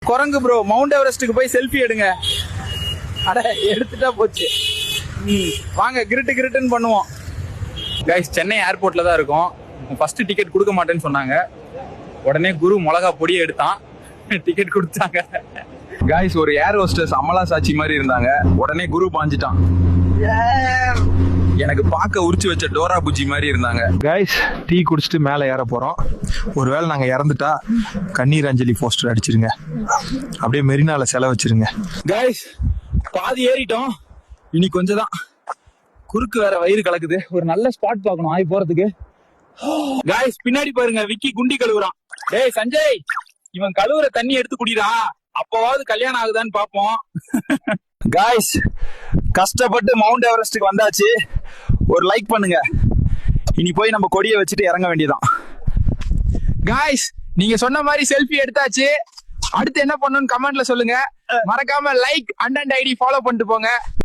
குரங்கு bro mount எவரெஸ்டுக்கு போய் selfie எடுங்க. அட எடுத்துட்டா போச்சு. வாங்க கிரிட்டுன்னு பண்ணுவோம். கைஸ் சென்னை ஏர்போர்ட்ல தான் இருக்கோம். ஃபர்ஸ்ட் டிக்கெட் கொடுக்க மாட்டேன்னு சொன்னாங்க. உடனே குரு மிளகா பொடியை எடுத்தான், டிக்கெட் கொடுத்தாங்க. கைஸ் ஒரு ஏர் ஹோஸ்டஸ் அமலா சாட்சி மாதிரி இருந்தாங்க. உடனே குரு பாஞ்சிட்டான். எனக்கு பார்க்க உரிச்சு வச்ச டோரா புஜ்ஜி மாதிரி இருந்தாங்க. கைஸ் டீ குடிச்சிட்டு மேலே ஏற போறோம். ஒருவேளை நாங்க இறந்துட்டா கண்ணீர் அஞ்சலி போஸ்டர் அடிச்சிருங்க, அப்படியே மெரினால செலவு வச்சிருங்க. கைஸ் பாதி ஏறிட்டோம், இனி கொஞ்சம் தான். குறுக்கு வேற வயிறு கலக்குது. ஒரு நல்ல ஸ்பாட் பார்க்கணும் ஆகி போறதுக்கு. கைஸ் பின்னாடி பாருங்க, விக்கி குண்டி கழுவுறான். டேய் சஞ்சய், இவன் கழுவுற தண்ணி எடுத்து குடிடா, அப்பவாவது கல்யாணம் ஆகுதான்னு பாப்போம். கைஸ் கஷ்டப்பட்டு மவுண்ட் எவரெஸ்டுக்கு வந்தாச்சு. ஒரு லைக் பண்ணுங்க. இனி போய் நம்ம கொடியை வச்சுட்டு இறங்க வேண்டியதான். கைஸ் நீங்க சொன்ன மாதிரி செல்ஃபி எடுத்தாச்சு. அடுத்து என்ன பண்ணணும்னு கமெண்ட்ல சொல்லுங்க. மறக்காம லைக் அண்ட் ஐடி ஃபாலோ பண்ணிட்டு போங்க.